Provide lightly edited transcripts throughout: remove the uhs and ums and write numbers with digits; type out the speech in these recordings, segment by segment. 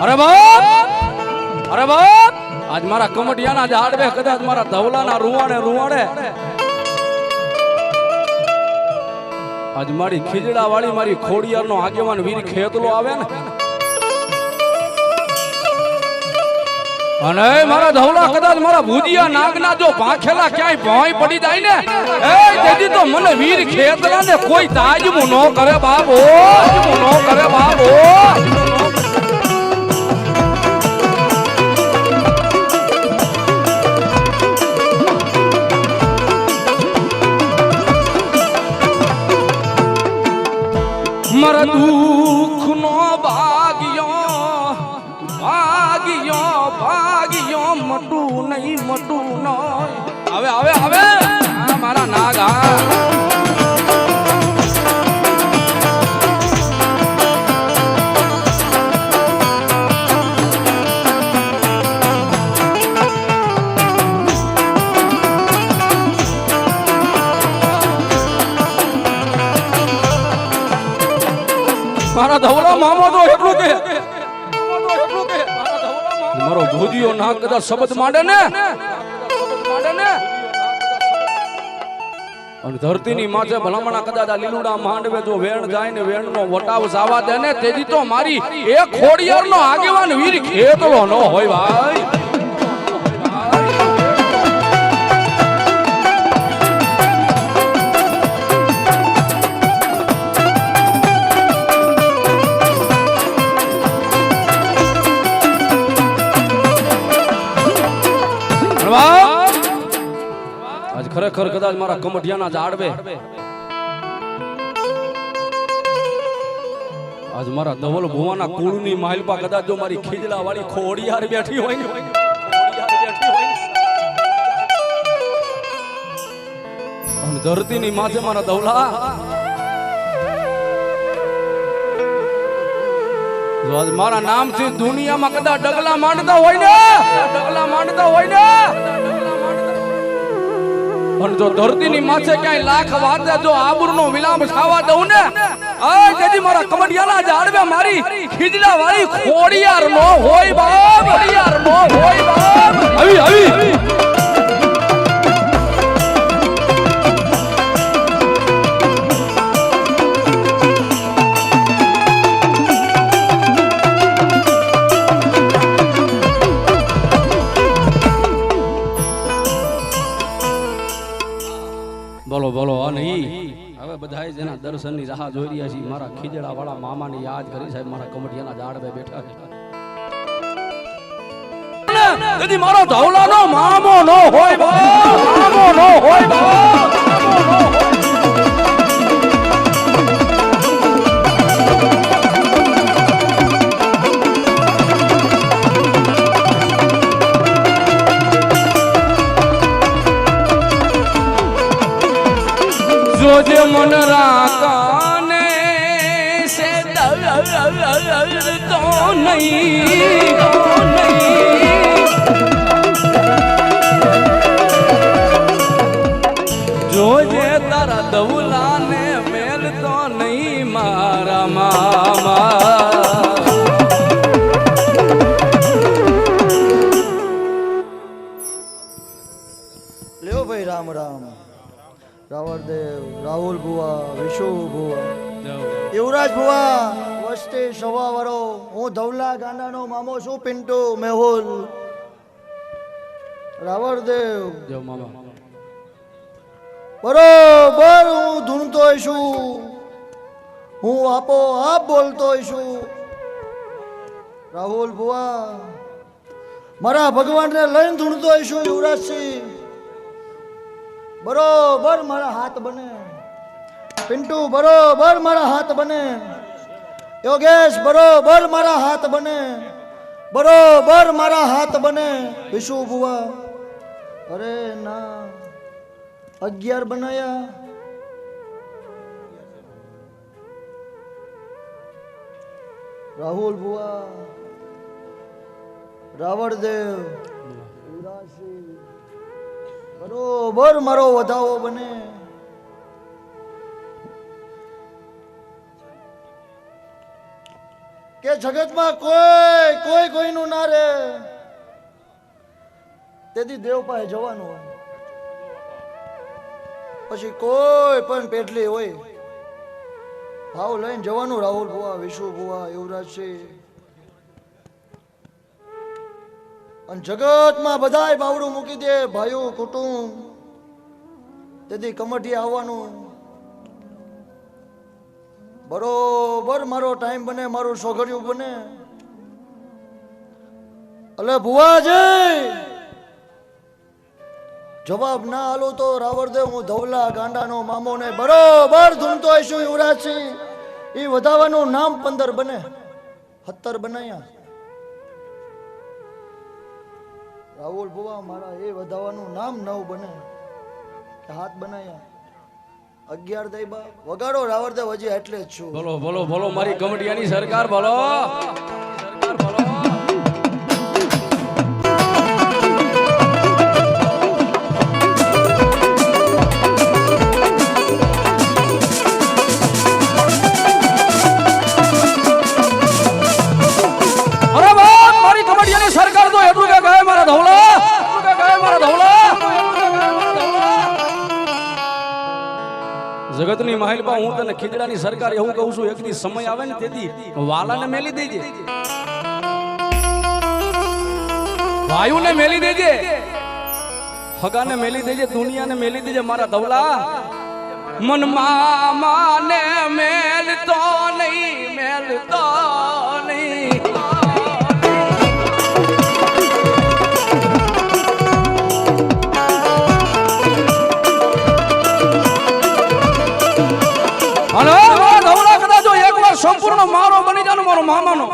અરે બાપ અરે બાપ આજ મારા કમટિયાના ઝાડવે કદાચ મારા ધવલાના રૂવાડે આજ મારી ખીજડા વાળી મારી ખોડિયારનો આગેવાન વીર ખેતલો આવે ને અને મારા ધવલા કદાચ મારા ભુજિયા નાગના જો ભાંખેલા ક્યાંય ભોંય પડી જાય ને એ તેથી તો મને વીર ખેતલા ને કોઈ તાજમું નો કરે બાબો નો કરે બાબો મારા દુઃખ નો ભાગ્યો મટું નહીં મટું નય આવે મારા નાગા મારા ધવલા મામો તો એટલું કે મારો ભૂજિયો ના કદાચ શબ્દ માંડે ને અને ધરતીની માથે ભલામણા કદાચ આ લીલુડા માંડવે જો વેણ જાય ને વેણ નો વટાવ સાવા દે ને તેથી તો મારી એક ખોડિયાર નો આગેવાન વીર ખેતલો ન હોય ભાઈ આજ ખરેખર કદાચ મારા કમઠિયાના ઝાડવે આજ મારા ધવલ ભુવાના કુળની માલપા કદાચ જો મારી ખીજડા વાળી ખોડિયાર બેઠી હોય અને ધરતીની માથે મારા ધવલા જો આજ મારા નામથી દુનિયામાં કદાચ ડગલા માંડતા હોય ને પણ જો ધરતીની માથે ક્યાંય લાખ વાતે જો આબરૂનો વિલાપ ખાવા દઉં ને આ જેથી મારા કમડિયાના ઝાડવે મારી ખીજડા વાળી ખોડિયાર નો હોય બાપ આવી બોલો અને હવે બધા જેના દર્શનની રાહ જોઈ રહ્યા છે મારા ખીજડા વાળા મામાને યાદ કરી સાહેબ મારા કમટિયાના ઝાડવે બેઠા છે કદી મારો ધવલાનો મામો નો હોય જોજે મન રાકાને સે તો નહીં જોજે તારા દવલાને મેલ તો નહીં મારા મામા લ્યો ભાઈ રામ રામ રાવણદેવ રાહુલ ભુવા વિશુ ભુવા યુવરાજ ભુવા વસ્તી સવા વરો હું ધવલા ગાંડાનો મામો છું પિન્ટુ મેહુલ રાવણદેવ જય મામા બરોબર હું ધૂણતો છું હું આપો આપ બોલતો છું રાહુલ ભુવા મારા ભગવાનને લઈને ધૂણતો છું યુવરાજસિંહ બરોબર મારા હાથ બને પિન્ટુ બરોબર મારા હાથ બને યોગેશ બરોબર મારા હાથ બને બરોબર મારા હાથ બને વિશુ ભુવા અરે ના 11 બનાયા રાહુલ ભુવા રાવણદેવ બરોબર મારો વધાવો બને કે કે જગતમાં કોઈ કોઈ કોઈનું ના રે, તેથી દેવ પાસે જવાનું હોય. પછી કોઈ પણ પેટલી હોય ભાવ લઈને જવાનું. રાહુલ ભુવા, વિશુ ભુવા, યુવરાજસિંહ અને જગતમાં બધાય બાવડું મૂકી દે, ભાઈઓ કુટુંબ, તેથી કમઠી આવવાનું. બરોબર મારો ટાઈમ બને, મારું સોગડિયું બને. અલે ભુવાજી જવાબ ના આલો તો રાવરદેવ હું ધવલા ગાંડાનો મામો ને બરોબર ધૂમતો હશું. યુવરાજસિંહ એ વધાવાનું નામ 15 બને, 17 બનાયા. રાહુલ ભુવા મારા એ વધાવાનું નામ 9 બને, 7 બનાયા. 11 દઈબા વગાડો રાવરદેવ, હજી એટલે જ છું. બોલો બોલો બોલો મારી કમડિયાની સરકાર, બોલો સરકાર, બોલો. અરે બાપ, મારી કમડિયાની સરકાર તો એટલું કે કહે મારા ધવલા, એટલું કે કહે મારા ધવલા. જગતની મહેલપા હું તને ખીજડાની સરકાર એવું કહું છું, એક દી સમય આવે ને તેથી વાલાને મેલી દેજે, વાયુને મેલી દેજે, હગાને મેલી દેજે, દુનિયાને મેલી દેજે મારા ધવલા. મન મામાને મેલતો નહીં, મેલતો નહીં. અને મારા ધવલા કદાચ જો એકવાર સંપૂર્ણ મારો બની જાનો, મારો મામાનો,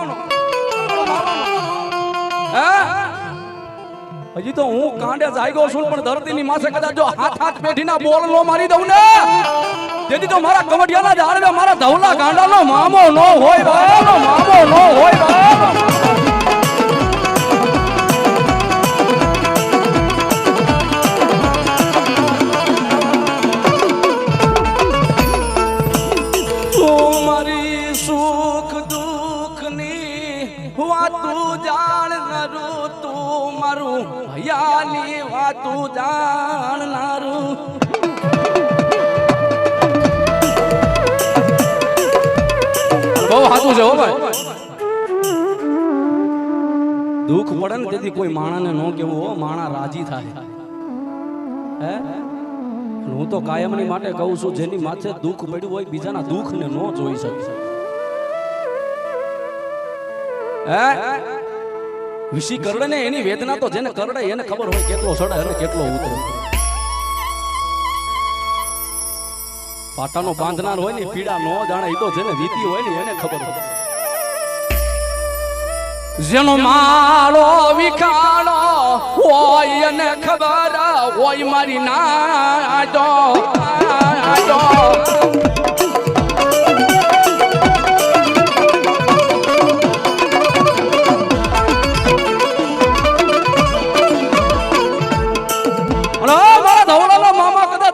હજી તો હું કાંડે જાગ્યો છું, પણ ધરતીની માથે કદાચ જો હાથ પેઢીના બોલ નો મારી દઉં ને, તેથી તો મારા કમડિયાના જાળવે મારા ધવલા ગાંડાનો મામો નો હોય, ભાઈનો મામો નો હોય, ભાઈ. વાતું જાણનારું તું મારું ભયાની વાતું જાણનારું. બહુ સાચું છે હો ભાઈ. દુઃખ પડે ને તેથી કોઈ માણાને ન કેવું હો, માણા રાજી થાય. હે હું તો કાયમની માટે કહું છું, જેની માથે દુઃખ પડ્યું હોય બીજાના દુઃખને ન જોઈ શકે. વિશી કરડે ને એની વેદના તો જેને કરડે એને ખબર હોય કેટલો સડે અને કેટલો ઉતરે. પાટાનો બાંધનાર હોય ને પીડા નો જાણે, એ તો જેને વીતી હોય ને એને ખબર હોય. જેનો માળો વિખાણો હોય એને ખબર હોય મારી ના જો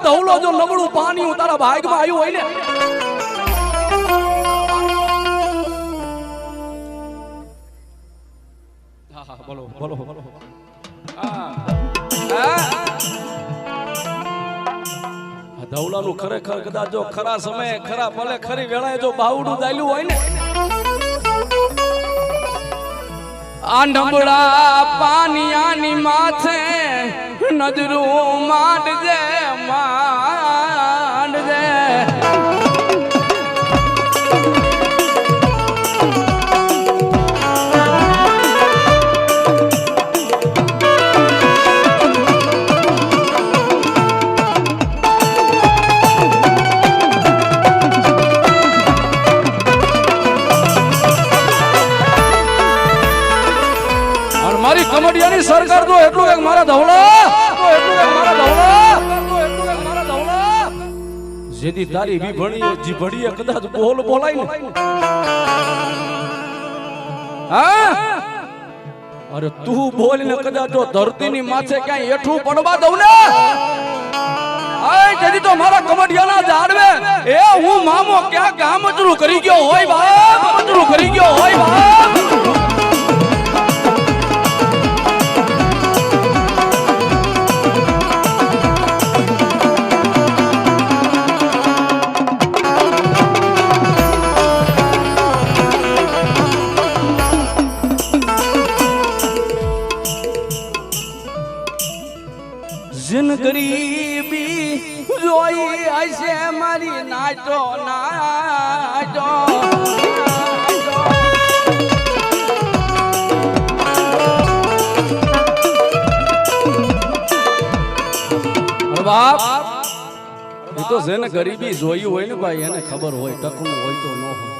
ધવલો જો નબળું પાણી તારા ભાગમાં આવ્યું હોય ને, બોલો બોલો બોલો. ધવલાનું ખરેખર કદાચ જો ખરા સમયે ખરા ભલે ખરી વેળાએ જો બાવડું દાલ્યું હોય ને, આ નબળા પાનિયાની માથે નજરું માંડજે માંડજે. મારી કમડિયાની સરકાર તો એટલું એક મારા ધવલા, તો એટલું એક મારા ધવલા, તો એટલું એક મારા ધવલા. જેદી તારી વિભણી જીભડીએ કદાચ બોલ બોલાય ને, હા અરે તું બોલીને કદાચ જો ધરતીની માથે ક્યાંય એઠું પડવા દઉં ને, આય તેથી તો મારા કમડિયાના ઝાડવે એ હું મામો ક્યાં ગામચરું કરી ગયો હોય બાપ ગામચરું કરી ગયો હોય બાપ जिन गरीबी जोई ऐसे मारी नाचो नाचो बाप ये तो जिन गरीबी जोई હોય ને ભાઈ એને ખબર હોય ટકનું હોય તો ન હોય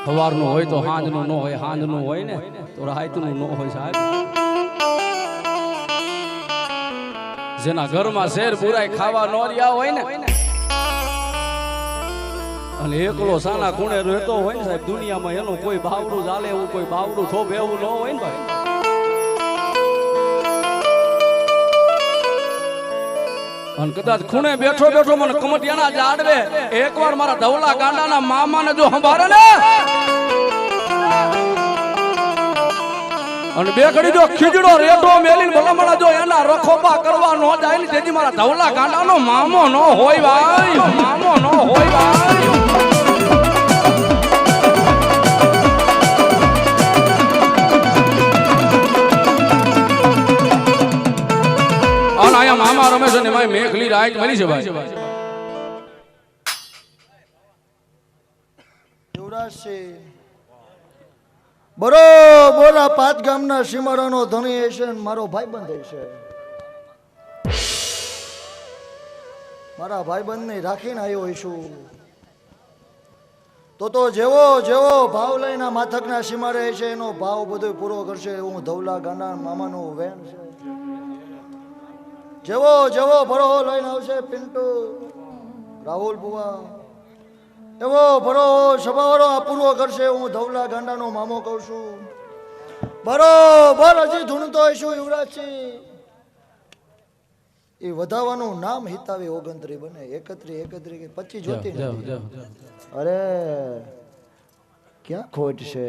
સવારનું હોય તો સાંજનું ન હોય સાંજનું હોય ને તો રાતનું ન હોય સાહેબ જેના ઘરમાં શેર બુરાઈ ખાવા ન રહ્યા હોય ને અને એકલો સાના ખૂણે રહેતો હોય ને સાહેબ દુનિયામાં એનું કોઈ બાવડું ચાલે એવું કોઈ બાવડું થોભે એવું ન હોય ને ભાઈ અને કદાચ ખૂણે બેઠો બેઠો મને કમટિયાના જાડવે એકવાર મારા ધવલા ગાંડાના મામાને જો સંભાળે ને અને બે ઘડી જો ખીજડો રેટો મેલીને ભલામણા જો એના રખોપા કરવા નો જાય ને તેથી મારા ધવલા ગાંડાનો મામો નો હોય ભાઈ મામો નો હોય ભાઈ અને આયા મામા રમેશ અને મારી મેઘલી રાઈટ મળી છે ભાઈ યુવરાજસિંહ બરોબર આ 5 ગામના સીમાડાનો ધણી હશે ને મારો ભાઈબંધ હશે મારા ભાઈબંધને રાખીને આવ્યો હશું તો જેવો જેવો ભાવ લઈને માથકના સીમાડે હશે એનો ભાવ બધો પૂરો કરશે હું ધવલા ગાંડા મામાનો વેણ છે જેવો જેવો ભરો લઈને આવશે પિન્ટુ રાહુલ બુવા એવો ભરો સભાવાળો આ પૂરો કરશે હું ધવલા ગાંડાનો મામો કહું છું બરોબર હજી ધૂણતો હશું યુવરાજસિંહ એ વધાવાનું નામ હિતાવી 29 બને 31 25 જોતી અરે ક્યાં ખોટ છે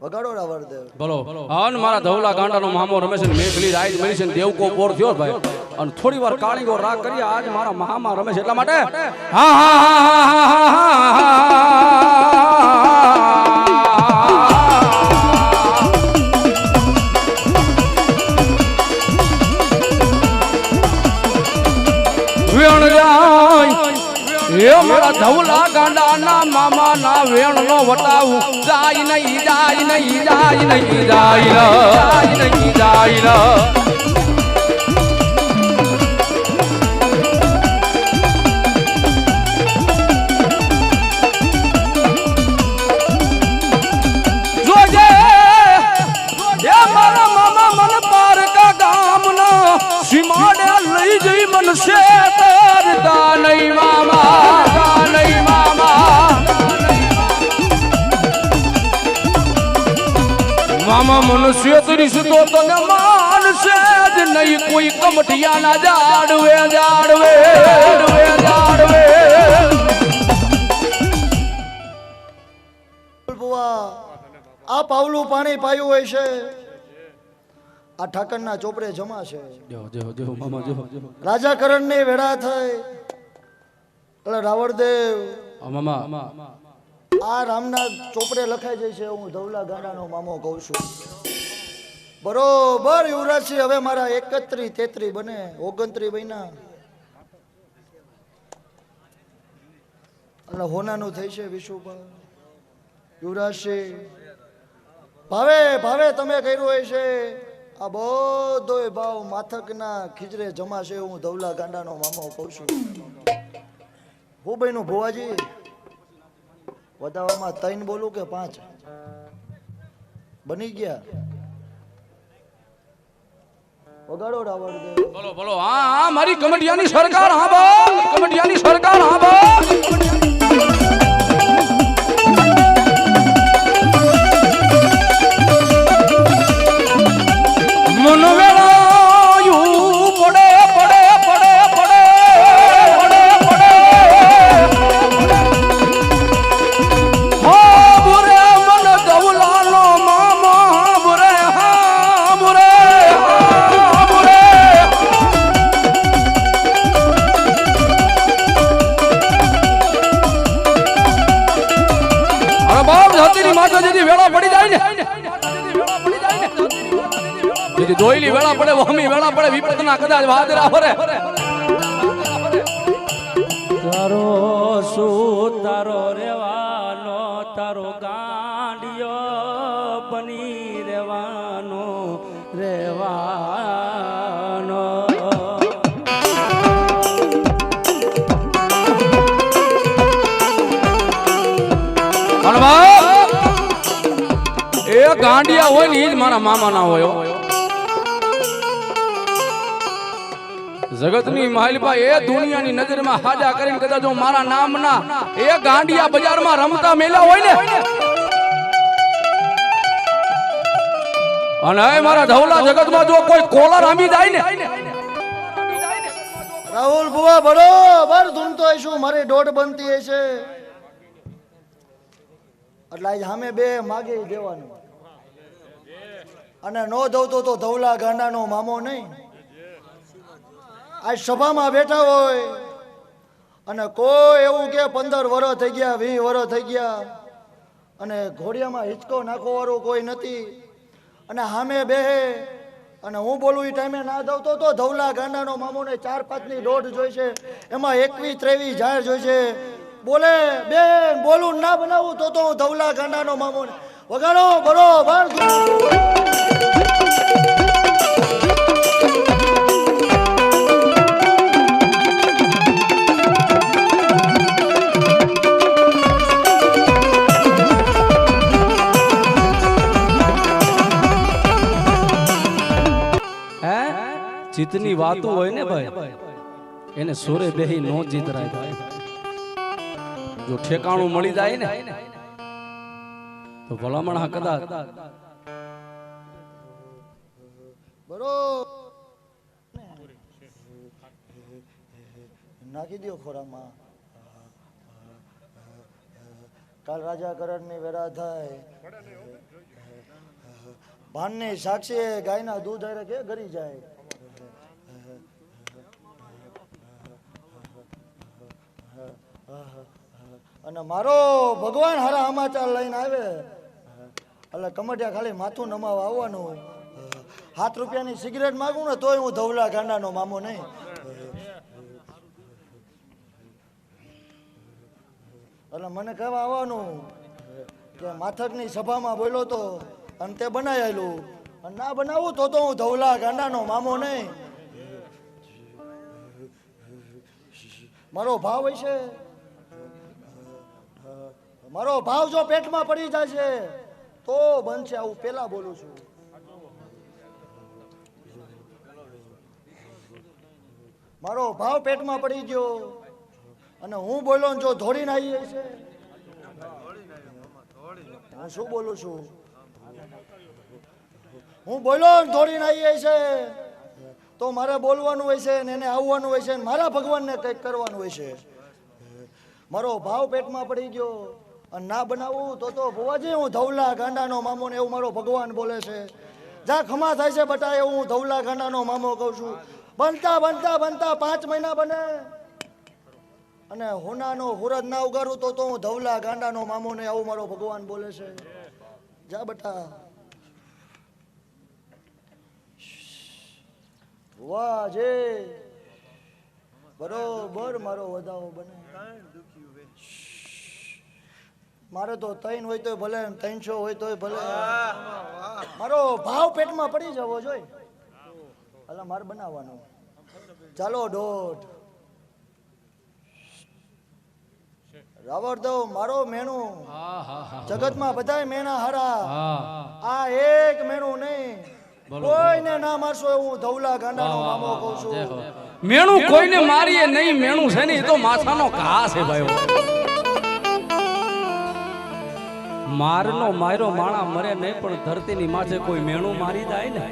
વગાડો રાવરદેવ બોલો હાન મારા ધવલા ગાંડાનો મામો રમેશ ને મેઘલી રાઈટ મળી છે દેવકો પોર થયો ભાઈ અને થોડી વાર કાળીગો રાગ કરી આજ મારા મામા રમેશ એટલા માટે હા હા વેણ જાય એ મારા ધવલા ગાંડાના મામાના વેણ નો વટાવું જાય નહીં જાય નહીં જાય નહીં જાય નહીં જાય જોજે એ મારા મામા મને પારકા ગામના સીમાડે લઈ જઈ મનસે તારતા નહીં મામા નહીં મામા મામા મનુષ્ય તરીશ તો તને માનશે જ નહીં કોઈ કમઠિયાના જાડવે જાડવે જાડવે આ પાવલું પાણી પાયું હોય છે આ ઠાકરના ચોપડે જમા છે રાજા કરણ ની વેળા થઈ એટલે રાવણદેવ મામા આ રામના ચોપડે લખાઈ જાય છે હું ધવલા ગાંડાનો મામો કહું છું બરોબર યુવરાજસિંહ હવે મારા 31 33 બને 29 બન્યા એટલે હોનાનું થઈ છે વિશુભા યુવરાજસિંહ ભાવે ભાવે તમે કર્યું હોય છે આ બધો ભાવ માથકના ખીજરે જમાશે હું ધવલા ગાંડાનો મામો કહું છું હું ભાઈનું ભુવાજી વધાવામાં 3 બોલું કે 5 બની ગયા વગાડો રાવણદેવ બોલો બોલો હા હા મારી કમટિયાની સરકાર હા બોલ કમટિયાની સરકાર હા બોલ મનવેલાયું પડે પડે પડે પડે જાય ને જેથી દોયલી વેળા પડે વહમી વેળા પડે વિપતના કદાચ વાદળા ફરે તારો શું તારો રેવાનો તારો ગાંડિયો બની રેવાનો રેવાનો એ ગાંડિયા હોય ને ઈ જ મારા મામા ના હોય જગતની માલિપા એ દુનિયાની નજરમાં હાજા કરીને કદાચ જો મારા નામના એ ગાંડિયા બજારમાં રમતા મેલા હોય ને અને એ મારા ધવલા જગતમાં જો કોઈ કોલર આંબી જાય ને રાહુલ બુવા બરોબર ધૂમતો હશું મારી દોઢ બનતી હશે એટલે આજ સામે બે માગે દેવાનું અને નો દઉં તો ધવલા ગાંડાનો મામો નહીં આજ સભામાં બેઠા હોય અને કોઈ એવું કે 15 વર્ષ થઈ ગયા 20 વર્ષ થઈ ગયા અને ઘોડિયામાં હિંચકો નાખો વાળું કોઈ નથી અને સામે બેહે અને હું બોલું એ ટાઈમે ના દઉં તો ધવલા ગાંડાનો મામોને 4-5 ની દોઢ જોઈશે એમાં 21-23 જાહેર જોઈશે બોલે બેન બોલું ના બનાવું તો હું ધવલા ગાંડાનો મામોને વગાડો બરોબર જીતની વાતો હોય ને ભાઈ એને સોરે બેહી નો જીતરાય ભાઈ જો ઠેકાણું મળી જાય ને તો ભલામણ હા કદાચ બરોબર નાખી દો ખોરામાં કાલ રાજા કરણ ની વેરા થાય ભાનની સાક્ષી ગાયના દૂધ હારે કે ગરી જાય અને મારો ભગવાન હારા સમાચાર લઈને આવે એટલે કમટિયા ખાલી માથું નમાવા આવવાનું 7 રૂપિયાની સિગરેટ માગું ને તોય હું ધવલા ગાંડાનો મામો નહીં એટલે મને કહેવા આવવાનું કે માથકની સભામાં બોલ્યો તો અને તે બનાવી આવેલું અને ના બનાવું તો હું ધવલા ગાંડાનો મામો નહીં મારો ભાવ હશે મારો ભાવ જો પેટમાં પડી જશે તો બનશે આવું પેલા બોલું છું મારો ભાવ પેટમાં પડી ગયો અને હું બોલ્યો જો ધોડીને આવી હશે હું શું બોલું છું હું બોલ્યો ધોડીને આવી હશે તો મારે બોલવાનું હોય છે ને એને આવવાનું હોય છે ને મારા ભગવાનને કંઈક કરવાનું હોય છે મારો ભાવ પેટમાં પડી ગયો અને ના બનાવું તો ભુવાજી હું ધવલા ગાંડાનો મામો ને એવું મારો ભગવાન બોલે છે જ્યાં ખમા થાય છે બટા એવું હું ધવલા ગાંડાનો મામો કહું છું બનતા બનતા બનતા 5 મહિના બને અને હોનાનો હુરદ ના ઉગાડું તો હું ધવલા ગાંડાનો મામો ને આવું મારો ભગવાન બોલે છે જા બટા ભુવાજી બરોબર મારો વધાવો બને મારે તો 3 હોય તોય ભલે 300 હોય તોય ભલે મારો ભાવ પેટમાં પડી જવો જોઈએ એટલે મારે બનાવવાનું ચાલો દોઢ રાવણ દો મારો મેણું જગતમાં બધાય મેણા હારા આ એક મેણું નહીં કોઈને ના મારશો એવું ધવલા ગાંડાનો મામો કહું છું મેણું કોઈને મારીએ નહીં મેણું છે ને એ તો માથાનો ઘા છે ભાઈ મારનો માર્યો માણા મરે નહીં પણ ધરતીની માથે કોઈ મેણું મારી જાય ને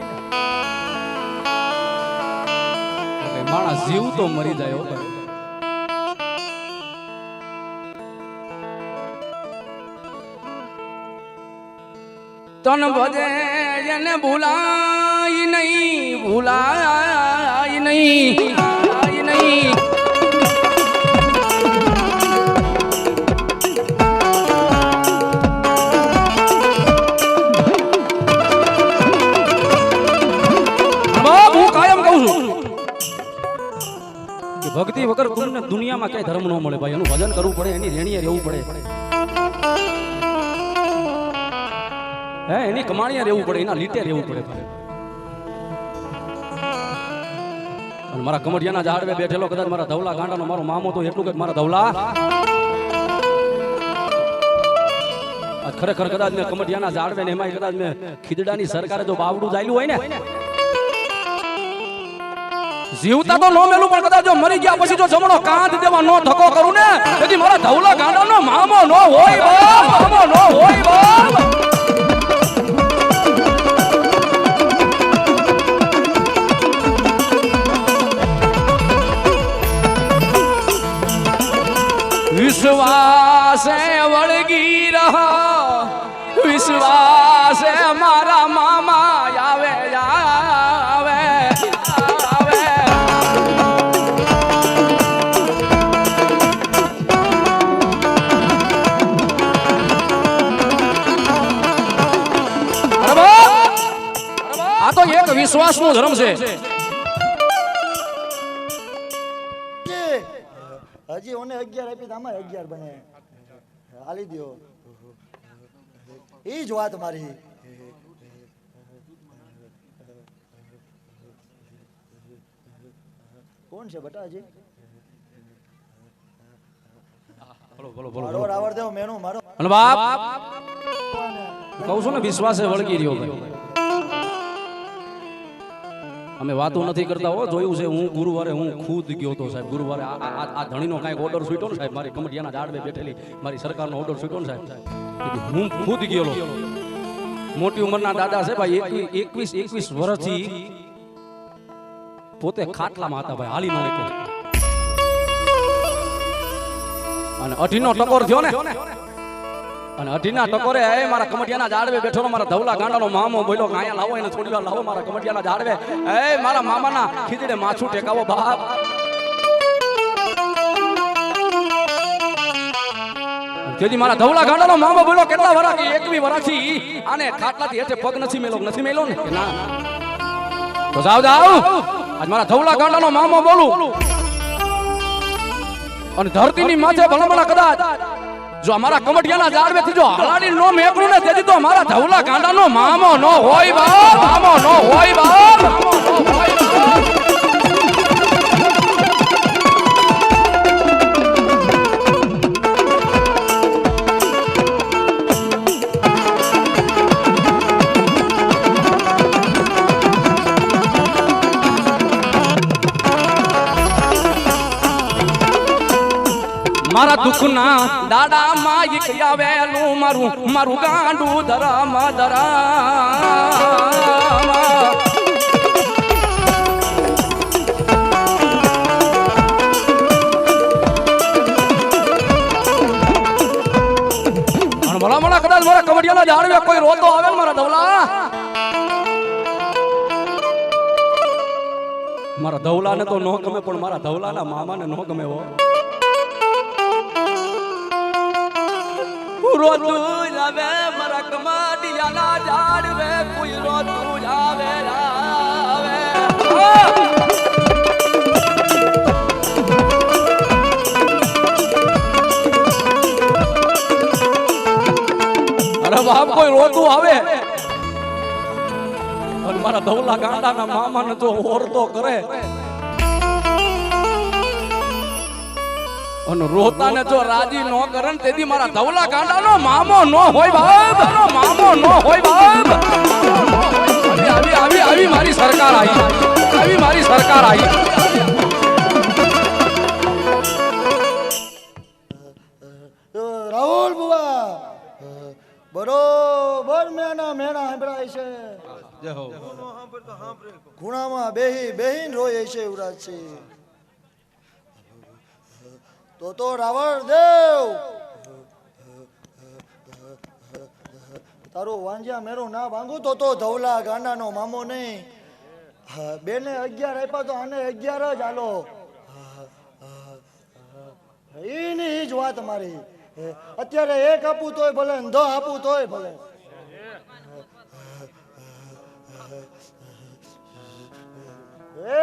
માણા જીવ તો મરી જાય હો ભાઈ તન ભજે એને ભૂલાય નહીં ભૂલાય નહીં દુનિયામાં ક્યાંય ધર્મ ન મળે ભાઈ. એનું ભજન કરવું પડે, એની રેણીએ રહેવું પડે, હે એની કમાણીએ રહેવું પડે, એના લીટે રહેવું પડે ભાઈ. અને મારા કમડિયાના ઝાડવે બેઠેલો કદાચ મારા ધવલા ગાંડાનો મારો મામો તો એટલું કે મારા ધવલા ખરેખર કદાચ મેં કમડિયાના ઝાડવે ને એમાં કદાચ મેં ખીદડાની સરકારે જો બાવડું ચાલ્યું હોય ને, જીવતા તો નો મેલું પણ કદાચ જો મરી ગયા પછી જો જમણો કાંધ દેવા નો ધક્કો કરું ને, તેથી મારા ધવલા ગાંડાનો મામો નો હોય બાપ, મામો નો હોય બાપ. વિશ્વાસે વળગી રહો, વિશ્વાસે મારા મામા આવે આવે આવે. આ તો એક વિશ્વાસનો ધર્મ છે. હજી ઓને 11 આપી તો આમાં 11 બને હાલી દ્યો. ઈ જ વાત મારી. કોણ છે બટા હજી? મારો રાવર દેવ મેણું મારો. અને બાપ કહું છું ને, વિશ્વાસે વળગી રહ્યો ભાઈ. અમે વાતો નથી કરતા હો, જોયું છે. હું ગુરુવારે હું ખુદ ગયો તો સાહેબ. ગુરુવારે આ ધણીનો કાંઈક ઓર્ડર છૂટ્યો ને સાહેબ, મારી કમડિયાના ઝાડવે બેઠેલી મારી સરકારનો ઓર્ડર છૂટ્યો ને સાહેબ, હું ખુદ ગયેલો. મોટી ઉંમરના દાદા છે ભાઈ, 21 વર્ષથી પોતે ખાટલામાં હતા ભાઈ, હાલી મારે. અને 18નો ટકોર થયો ને, અને 18ના ટકોરે એ મારા કમડિયાના ઝાડવે બેઠો મારા ધવલા ગાંડાનો મામો બોલ્યો કે અહીંયા લાવો એને થોડી વાર લાવો મારા કમડિયાના ઝાડવે. એ મારા મામાના ખીજડે માછું ટેકાવો બાપ. તેથી મારા ધવલા ગાંડાનો મામો બોલ્યો કેટલા વરા કે 21 વરાથી આને ખાટલાથી હેઠે પગ નથી મેલો ને કે ના. તો જાવ આજ મારા ધવલા ગાંડાનો મામો બોલું, અને ધરતીની માથે ભલામણા કદાચ જો અમારા કમડિયાના ઝાડવેથી જો હલાડી નો મેકણું ને, તેથી તો અમારા ધવલા ગાંડાનો મામો નો હોય બાપ, મામો નો હોય બાપ, મામો નો હોય બાપ. મારા દુખના દાડા માં આવેલું મારું ગાંડું ધરમ ધરમ. ભલા ભલા કદાચ મારા કમડિયાના ઝાડવે કોઈ રોતો આવે ને મારા ધવલા, મારા ધવલાને તો નો ગમે, પણ મારા ધવલાના મામાને નો ગમે હો. રોતું આવે મારા કમડિયાના ઝાડવે, કોઈ રોતું આવે આવે. અરે બાપ કોઈ રોતું આવે અને મારા ધવલા ગાંડાના મામાને જો ઓરતો કરે અને રોતાને જો રાજી નો કરે ને, તેથી મારા ધવલા ગાંડાનો મામો નો હોય બાપ, મામો નો હોય બાપ. આવી મારી સરકાર આવી, આવી મારી સરકાર આવી. રાહુલ બુવા બરોબર મેણા સાંભળાય છે. ખૂણામાં બેહીન રોય છે યુવરાજસિંહ. તો રાવણ દેવ તારું વાંજ્યા મેરું ના ભાંગું તો ધવલા ગાંડાનો મામો નહીં. બેને 11 આપ્યા તો આને 11 જ આલો. એની જ વાત મારી. અત્યારે 1 આપું તોય ભલે, 2 આપું તોય ભલે.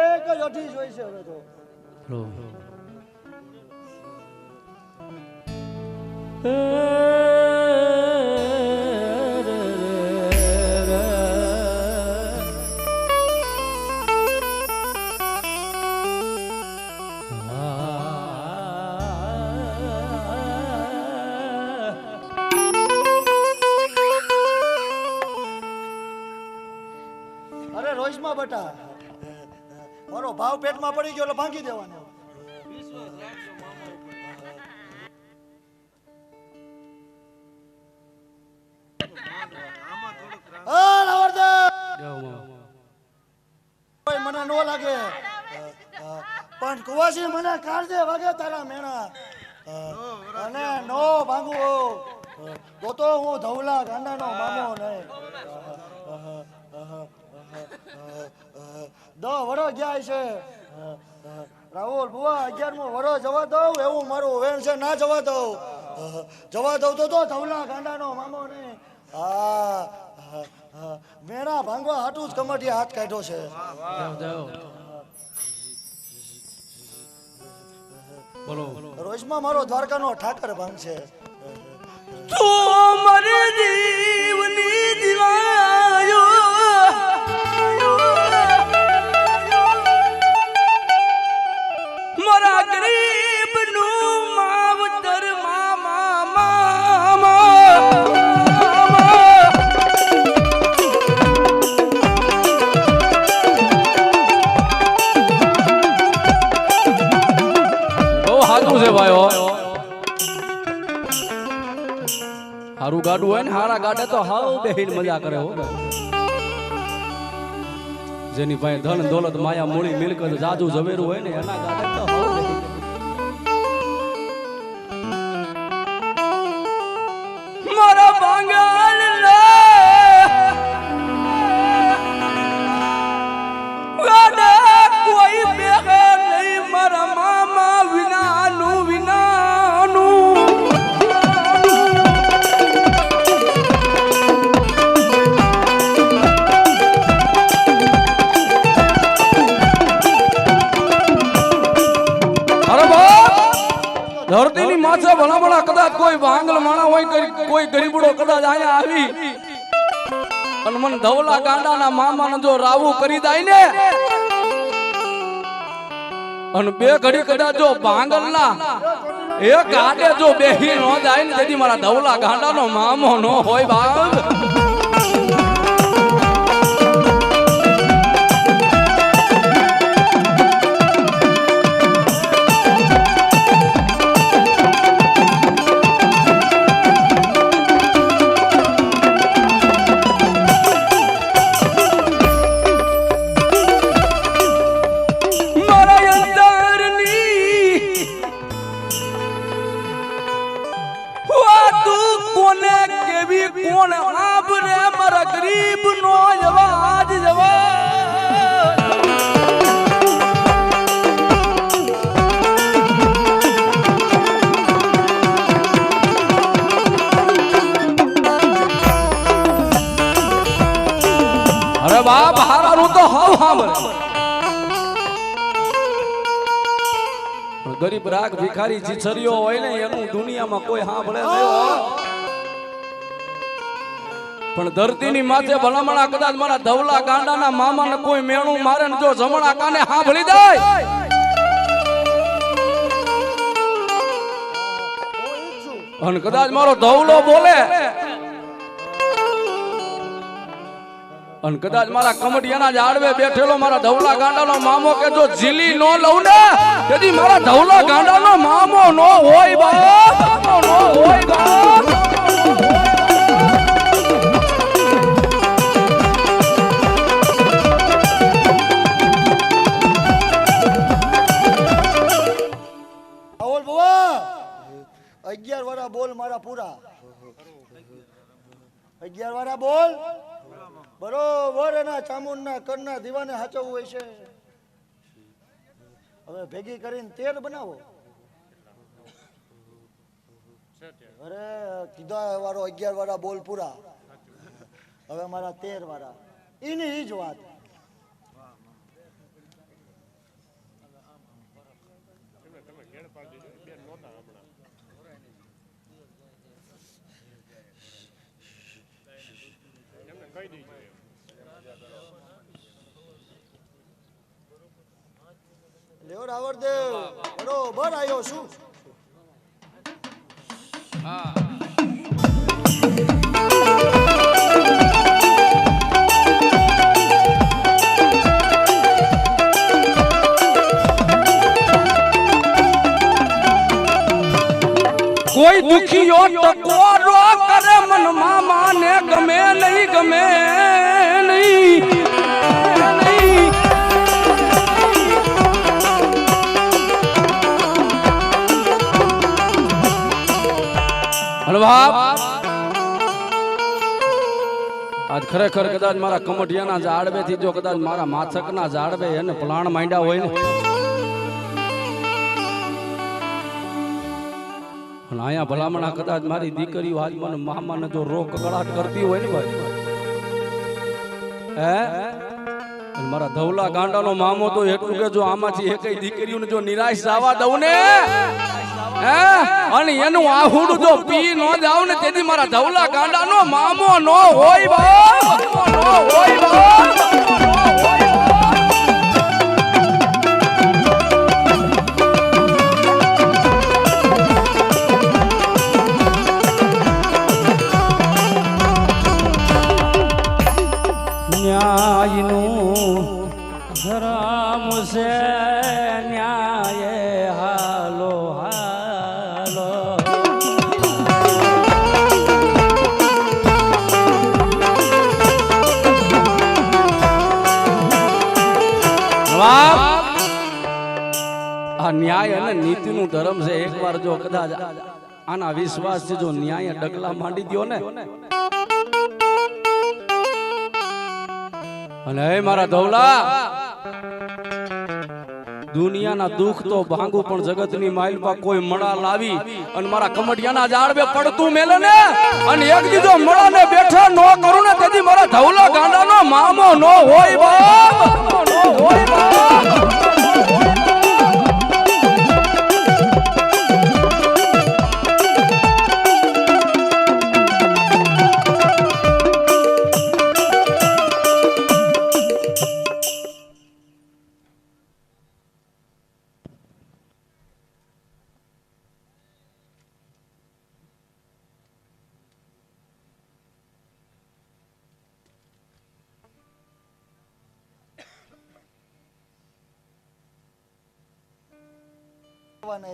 એક જ અઠી જોઈ છે હવે તો. અરે રોજમાં બટા મારો ભાવ પેટમાં પડી ગયો એટલે ભાંગી દેવાનો. મને નો લાગે પણ કુવાસી મને કાળજે વાગે તારા મેણા અને નો ભાંગવો તો હું ધવલા ગાંડાનો મામો નહીં. વરો જાય છે રાહુલ બુવા 11મો વરો જવા દઉં એવું મારું વેણ છે. ના જવા દઉં તો ધવલા ગાંડાનો મામો નહીં. મેણા ભાંગવા હાટું જ કમઠી હાથ કાઢ્યો છે. બોલો રોજમાં મારો દ્વારકાનો ઠાકર ભાંગ છે. તું મારી જીવની દિવાયો મારા ગરીબનું માવતર મામા બહુ સાચું છે ભાઈઓ. હારું ગાડું હોય ને હારા ગાડે તો હાવ બેહીને મજા કરે હો. જેની પાસે ધન દોલત માયા મૂળી મિલકત જાજુ ઝવેરું હોય ને એના ગાડે તો હાવ બેહીને. મારા બાંગાલ ગાડે કોઈ બેહે નહીં મારા મામા વિનાનું વિનાનું. ધરતીની માથે ભલામણા કદાચ કોઈ વાંગલ માણા હોય કોઈ ગરીબડો કદાચ અહીંયા આવી અને મને ધવલા ગાંડાના મામાને જો રાવું કરી દાય ને અને બે ઘડી કદાચ જો ભાંગલના એક ગાડે જો બેહી ન જાય ને તેથી મારા ધવલા ગાંડાનો મામો ન હોય બાપ. કોણ આબરે મારા ગરીબ નો અવાજ અરે બાપ હારાનું તો હાવ સાંભળ. ગરીબ રાગ ભિખારી જીછરીઓ હોય ને એનું દુનિયામાં કોઈ સાંભળે નહીં. પણ ધરતીની માથે ભલામણા કદાચ મારા ધવલા ગાંડાના મામાને કોઈ મેણું મારે ને જો જમણા કાને સાંભળી જાય અને કદાચ મારો ધવલો બોલે અને કદાચ મારા કમડિયાના ઝાડવે બેઠેલો મારા ધવલા ગાંડાનો મામો કે જો ઝીલી નો લઉં ને તેથી મારા ધવલા ગાંડાનો મામો નો હોય બાપ, નો હોય બાપ. રાહુલ બુવા 11 વાળા બોલ મારા પૂરા. 11 વાળા બોલ બરોબર એના ચામુંડના કરના દીવાને હાચવવું હોય છે. હવે ભેગી કરીને 13 બનાવો. અરે કીધા વાળો 11 વાળા બોલ પૂરા. હવે મારા 13 વાળા એની જ વાત. લેવો રાવણદેવ બરોબર આવ્યો છું. કોઈ દુખીઓ ટકોરો કરે મન મામાને ગમે નહીં ગમે નહીં હલવા આજ ખરેખર કદાચ મારા કમઢિયાના ઝાડવેથી જો કદાચ મારા માથકના ઝાડવે એને પ્લાણ માંડ્યા હોય ને અને અહીંયા ભલામણા કદાચ મારી દીકરીઓ આજ મને મામાને જો રોગ કકડાટ કરતી હોય ને ભાઈ હે અને મારા ધવલા ગાંડાનો મામો તો એટલું કે જો આમાંથી એકઈ દીકરીઓને જો નિરાશ જવા દઉં ને હે અને એનું આહુડું જો પી ન જાવ ને તેથી મારા ધવલા ગાંડાનો મામો નો હોય બાપ નો હોય બાપ ન્યાયનું ધર્મ છે ન્યાય હાલો હાલો આ ન્યાય અને નીતિનું ધર્મ છે. એકવાર જો કદાચ આના વિશ્વાસથી જો ન્યાય ડગલા માંડી દ્યો ને અને હે મારા ધવલા દુનિયાના દુઃખ તો ભાંગું પણ જગતની માઇલ પર કોઈ મળા લાવી અને મારા કમડિયાના ઝાડવે પડતું મેલે ને અને એક દીધો મળાને બેઠા નો કરું ને તેથી મારા ધવલા ગાંડાનો મામો નો હોય બાપ નો હોય બાપ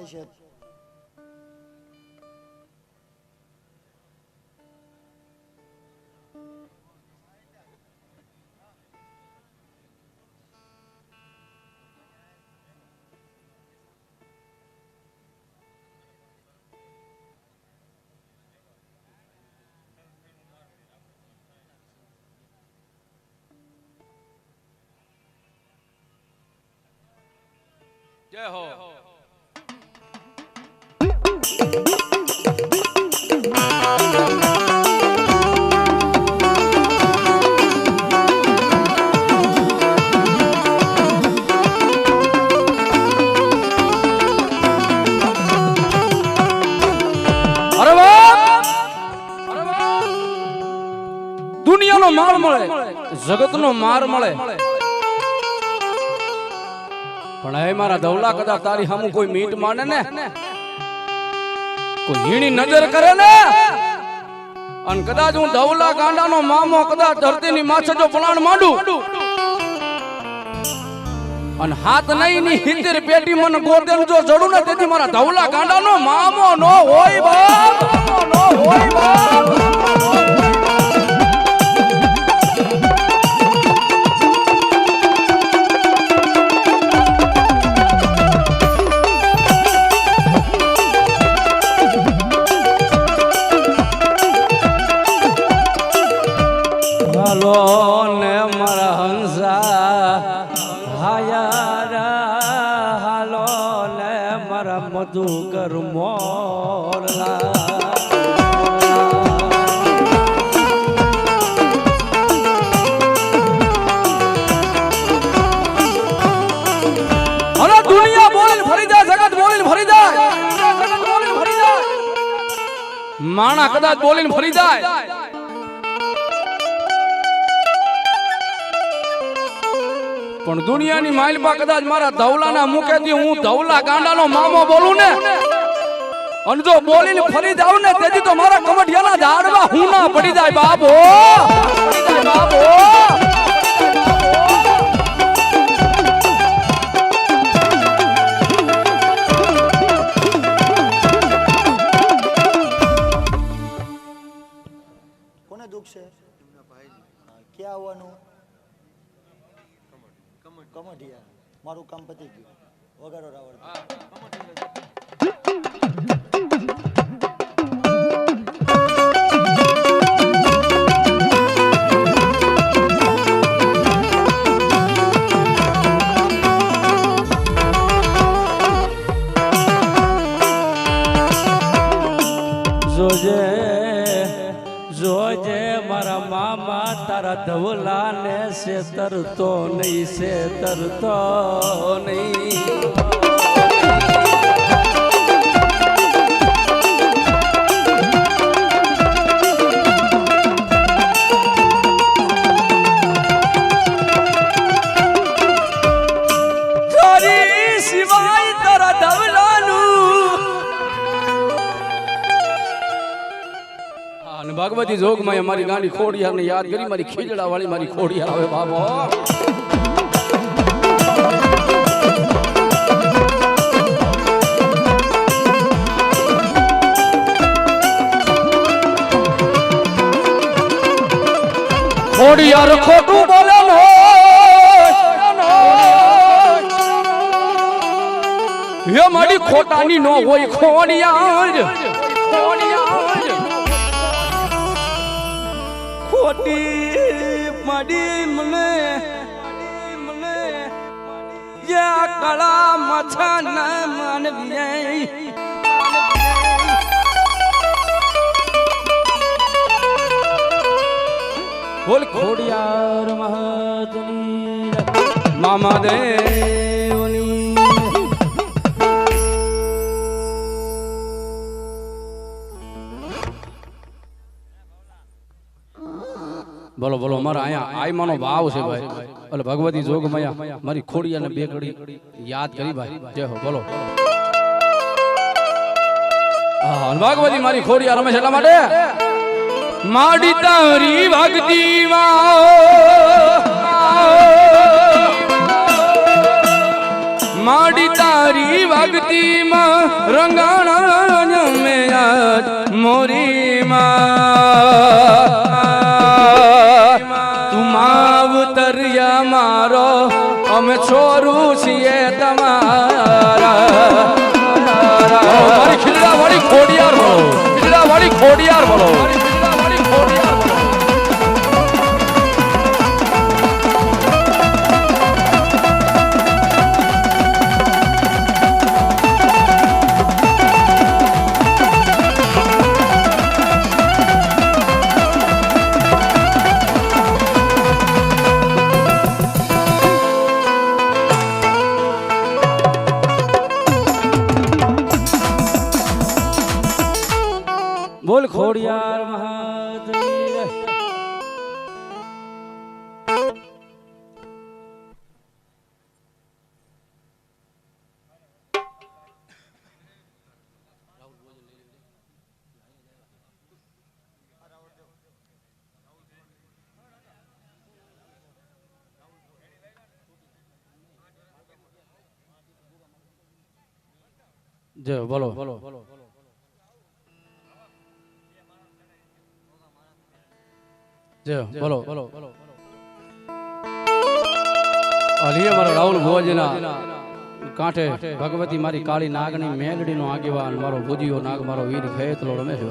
છે. જય હો દુનિયાનો માર મળે જગતનો માર મળે પણ હે મારા ધવલા કદાચ તારી સામું કોઈ મીટ માને ને કોઈ હીણી નજર કરે ને અને કદાચ હું ધવલા ગાંડાનો મામો કદાચ ધરતીની માથે જો પલાણ માંડું અને હાથ નહીં ની 70 પેટી મને ગોદેલ જો જડું ને તેથી મારા ધવલા ગાંડાનો મામો નો હોય બાપ નો હોય બાપ હાલો ને મારા હંસા હાયારા હાલો ને મારા મધુકર મોરલા અરે દુનિયા બોલીને ફરી જાય જગત બોલીને ફરી જાય જગત બોલીને ફરી જાય માણા કદાચ બોલીને ફરી જાય પણ દુનિયાની માઇલપા કદાચ મારા ધવલાના મુખેથી હું ધવલા ગાંડાનો મામો બોલું ને અને જો બોલીને ફરી જાવ ને તેથી તો મારા કમઢિયાના ઝાડવા હું ના પડી જાય બાબો પડી જાય બાબો કોને દુઃખ છે ક્યાં આવવાનું કમઢિયા મારું કામ પતી ગયું વગાડો રાવણ જોજે જોજે મારા મામા તારા ધવલા ને સેતરતો નહીં સેતરતો નહીં તારી સિવાય તારા ધવલાનું અને ભગવતી જોગમાં અમારી ગાંડી ખોડિયારને યાદ કરી મારી ખીજડા વાળી મારી ખોડિયાર આવે બાબો ખોડિયાર ખોટું બોલે હે મારી ખોટાની નો હોય ખોડિયાર ખોડિયાર ખોટી માડી મને યા કળા માથા ના માનવી બોલ ખોડિયાર મહતની મામા દેવની બોલો બોલો મારા અહીંયા આયમાનો ભાવ છે ભાઈ એટલે ભગવતી જોગમયા મારી ખોડિયાને બે ઘડી યાદ કરી ભાઈ જય હો બોલો હા ભગવતી મારી ખોડિયા રમેશ એટલા માટે માડી તારી ભક્તિ માડી તારી ભક્તિ માં રંગાણા મે યાદ મોરી માં તું માવતરિયા મારો અમે છોરું છીએ તમારા મારી ખીલડા વાળી ખોડિયાર બોલો ખીલડા વાળી ખોડિયાર બોલો બોલ ખોડિયાર મહાદેવ જય બોલો બોલો જય બોલો અલીએ મારા રાહુલ ભુવાજીના કાંઠે ભગવતી મારી કાળી નાગની મેલડીનો આગેવાન મારો ભુજીયો નાગ મારો વીર ખેતલો રમેશ